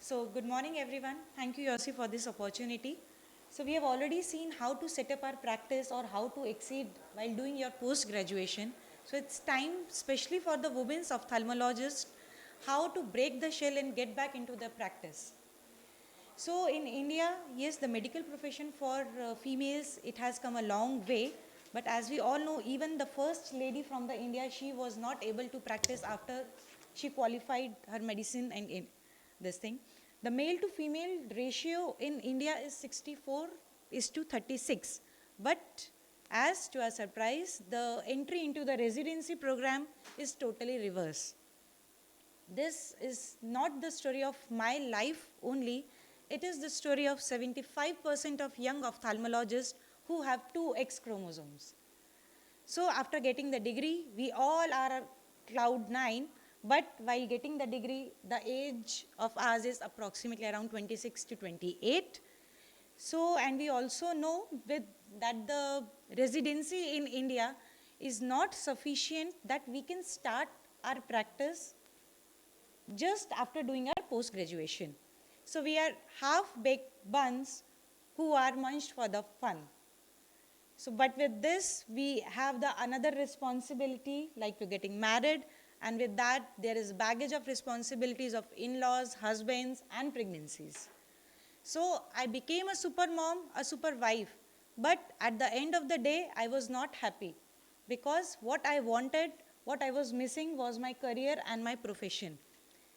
So good morning everyone. Thank you Yossi for this opportunity. So we have already seen how to set up our practice or how to exceed while doing your post-graduation. So it's time, especially for the women's ophthalmologists, how to break the shell and get back into the practice. So in India, yes, the medical profession for females, it has come a long way. But as we all know, even the first lady from the India, she was not able to practice after she qualified her medicine and in this thing. The male to female ratio in India is 64 is to 36. But as to our surprise, the entry into the residency program is totally reverse. This is not the story of my life only, it is the story of 75% of young ophthalmologists who have two X chromosomes. So after getting the degree, we all are cloud 9, but while getting the degree, the age of ours is approximately around 26 to 28. So, and we also know with that the residency in India is not sufficient that we can start our practice just after doing our post-graduation. So we are half-baked buns who are munched for the fun. So, but with this, we have the another responsibility, like we're getting married, and with that, there is baggage of responsibilities of in-laws, husbands, and pregnancies. So, I became a super mom, a super wife, but at the end of the day, I was not happy because what I wanted, what I was missing was my career and my profession.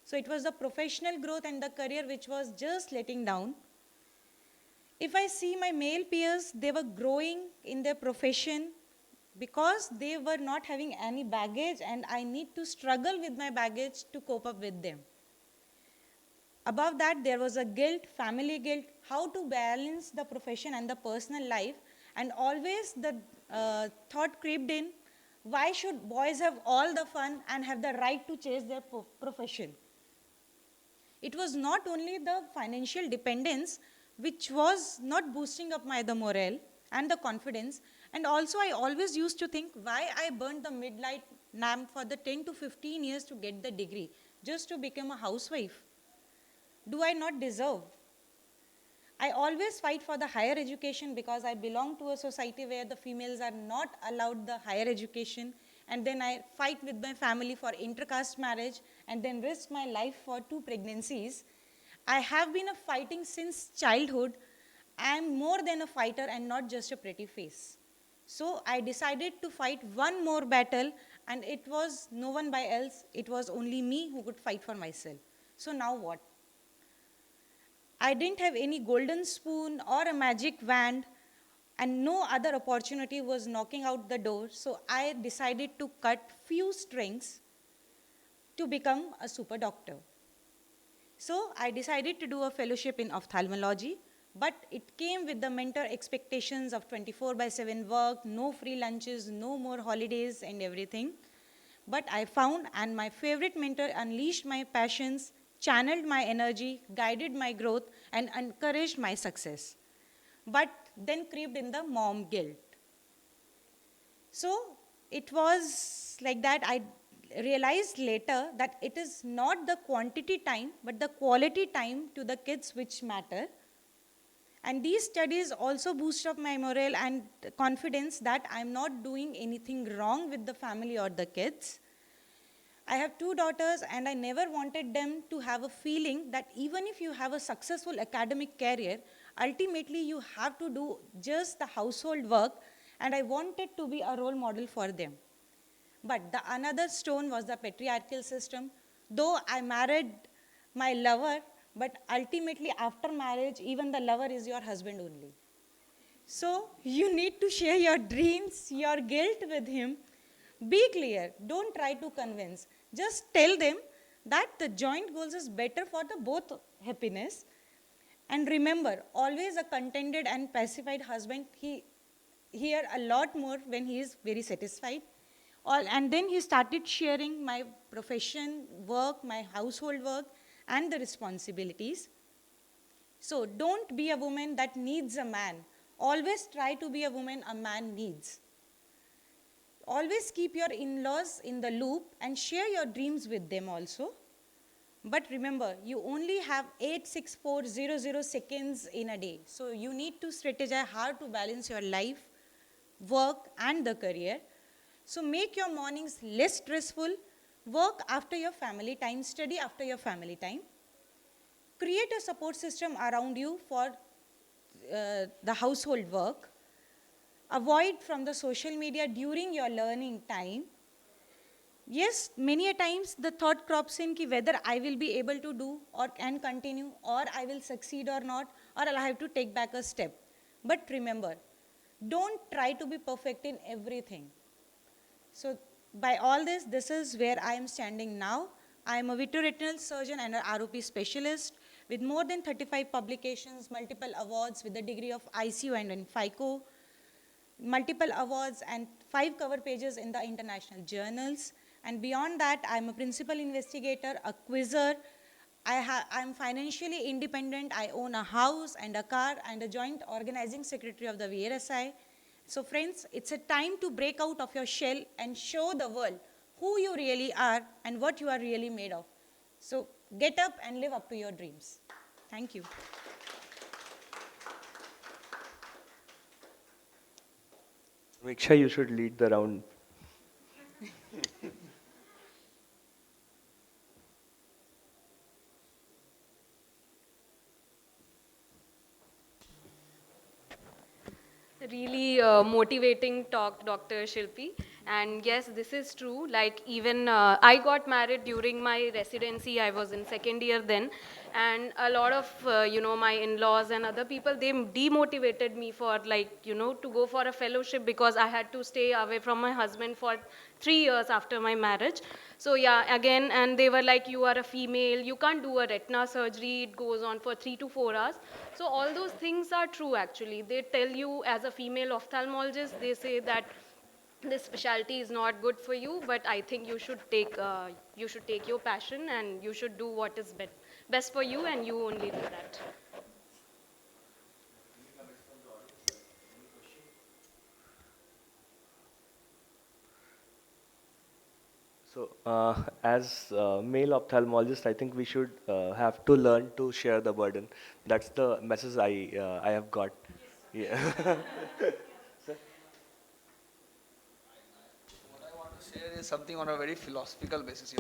So, it was the professional growth and the career which was just letting down. If I see my male peers, they were growing in their profession because they were not having any baggage and I need to struggle with my baggage to cope up with them. Above that, there was a guilt, family guilt, how to balance the profession and the personal life, and always the thought crept in, why should boys have all the fun and have the right to chase their profession? It was not only the financial dependence which was not boosting up my the morale and the confidence, and also I always used to think why I burned the midnight lamp for the 10 to 15 years to get the degree just to become a housewife. Do I not deserve? I always fight for the higher education because I belong to a society where the females are not allowed the higher education, and then I fight with my family for intercaste marriage and then risk my life for 2 pregnancies. I have been a fighting since childhood. I am more than a fighter and not just a pretty face. So I decided to fight one more battle, and it was no one by else, it was only me who could fight for myself. So now what? I didn't have any golden spoon or a magic wand, and no other opportunity was knocking out the door, so I decided to cut few strings to become a super doctor. So I decided to do a fellowship in ophthalmology, but it came with the mentor expectations of 24/7 work, no free lunches, no more holidays and everything. But I found, and my favorite mentor unleashed my passions, channeled my energy, guided my growth, and encouraged my success. But then crept in the mom guilt. So it was like that I realized later that it is not the quantity time, but the quality time to the kids which matter. And these studies also boost up my morale and confidence that I'm not doing anything wrong with the family or the kids. I have 2 daughters and I never wanted them to have a feeling that even if you have a successful academic career, ultimately you have to do just the household work, and I wanted to be a role model for them. But the another stone was the patriarchal system. Though I married my lover, but ultimately after marriage, even the lover is your husband only. So you need to share your dreams, your guilt with him. Be clear, don't try to convince. Just tell them that the joint goals is better for the both happiness. And remember, always a contented and pacified husband, he hear a lot more when he is very satisfied. And then he started sharing my profession, work, my household work, and the responsibilities. So don't be a woman that needs a man. Always try to be a woman a man needs. Always keep your in-laws in the loop and share your dreams with them also. But remember, you only have 86400 seconds in a day. So you need to strategize how to balance your life, work, and the career. So make your mornings less stressful, work after your family time, study after your family time. Create a support system around you for the household work. Avoid from the social media during your learning time. Yes, many a times the thought crops in ki whether I will be able to do or can continue or I will succeed or not or I'll have to take back a step. But remember, don't try to be perfect in everything. So by all this, this is where I am standing now. I am a vitreoretinal surgeon and an ROP specialist with more than 35 publications, multiple awards with the degree of ICU and in FICO, multiple awards and 5 cover pages in the international journals. And beyond that, I'm a principal investigator, a quizzer. I'm financially independent. I own a house and a car and a joint organizing secretary of the VRSI. So friends, it's a time to break out of your shell and show the world who you really are and what you are really made of. So get up and live up to your dreams. Thank you. Make sure you should lead the round. Really motivating talk, Dr. Shilpi. And yes, this is true. Like even I got married during my residency. I was in second year then, and a lot of my in-laws and other people, they demotivated me for to go for a fellowship because I had to stay away from my husband for 3 years after my marriage. So yeah, again, and they were like, you are a female, you can't do a retina surgery, it goes on for 3 to 4 hours. So all those things are true actually. They tell you as a female ophthalmologist, they say that this specialty is not good for you, but I think you should take your passion and you should do what is best for you, and you only do that. So, as male ophthalmologist, I think we should have to learn to share the burden. That's the message I have got. Yeah. What I want to share is something on a very philosophical basis.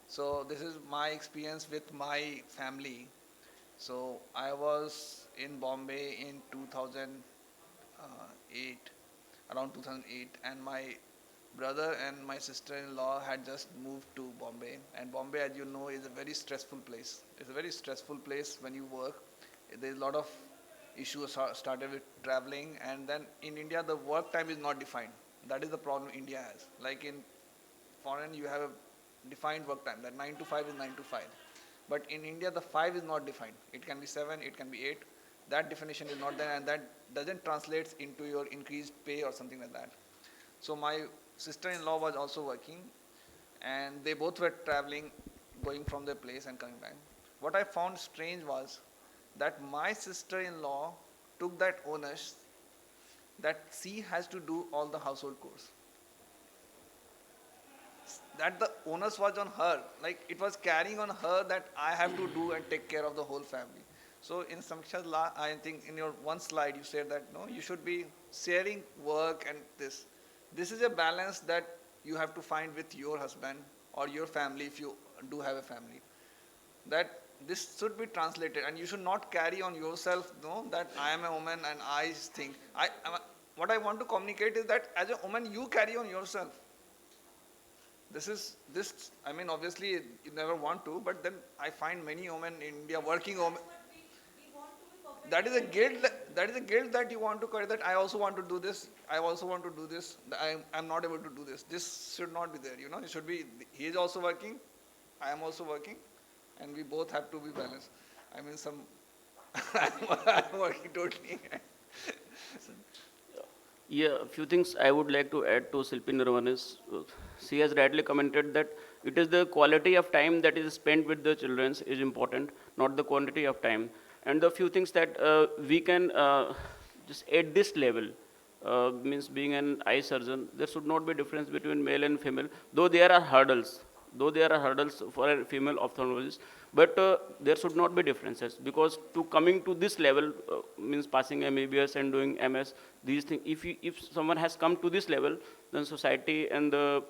So this is my experience with my family. So I was in Bombay in 2008, around 2008, and my brother and my sister-in-law had just moved to Bombay. And Bombay, as you know, is a very stressful place. It's a very stressful place when you work. There's a lot of issues started with traveling, and then in India, the work time is not defined. That is the problem India has. Like in foreign, you have a defined work time. That 9 to 5 is 9 to 5. But in India, the 5 is not defined. It can be 7, it can be 8. That definition is not there, and that doesn't translate into your increased pay or something like that. So my sister-in-law was also working, and they both were traveling, going from their place and coming back. What I found strange was that my sister-in-law took that onus that she has to do all the household chores. That the onus was on her, like it was carrying on her that I have to do and take care of the whole family. So in Samiksha's I think in your one slide you said that no, you should be sharing work and this. This is a balance that you have to find with your husband or your family if you do have a family. That this should be translated, and you should not carry on yourself, no, that I am a woman and I think. What I want to communicate is that as a woman you carry on yourself. I mean, obviously you never want to, but then I find many women in India, working women, that is a guilt that you want to carry, that I also want to do this, I'm not able to do this. This should not be there, it should be, he is also working, I am also working, and we both have to be balanced. I mean, I'm working totally. Yeah, a few things I would like to add to Shilpi Narnaware is, she has rightly commented that it is the quality of time that is spent with the children is important, not the quantity of time. And the few things that we can just at this level, means being an eye surgeon, there should not be difference between male and female, though there are hurdles. though there are hurdles for a female ophthalmologist, but there should not be differences, because to coming to this level means passing MBBS and doing MS, these things, if someone has come to this level, then society and the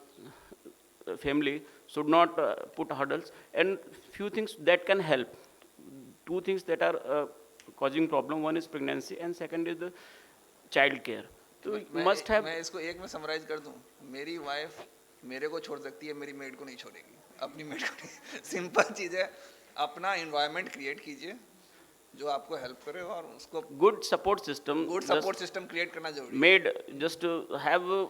family should not put hurdles, and few things that can help. Two things that are causing problem, one is pregnancy and second is the child care. So must have. मैं इसको एक में summarise कर दूं, मेरी wife मेरे को छोड़ सकती है, मेरी मेड को नहीं छोड़ेगी, अपनी मेड को नहीं। सिंपल चीज है, अपना एनवायरनमेंट क्रिएट कीजिए जो आपको हेल्प करे, और उसको Good support system. Good support system create करना जरूरी है। Made just to have a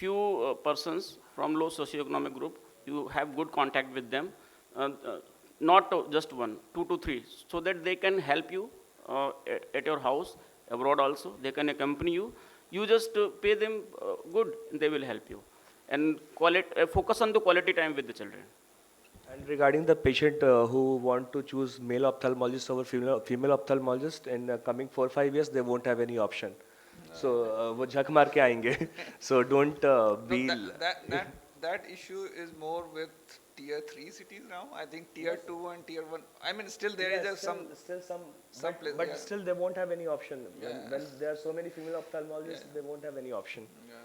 few persons from low socioeconomic group. You have good contact with them, not just one, 2 to 3, so that they can help you at your house, abroad also. They can accompany you. You just pay them good, they will help you. And focus on the quality time with the children. And regarding the patient who want to choose male ophthalmologist over female ophthalmologist, in coming 4-5 years, they won't have any option. So वो झक मार के आएंगे. So don't be. That issue is more with tier 3 cities now. I think tier 2 and tier 1. I mean, still there is some place. But still they won't have any option. When there are so many female ophthalmologists, they won't have any option. Yeah.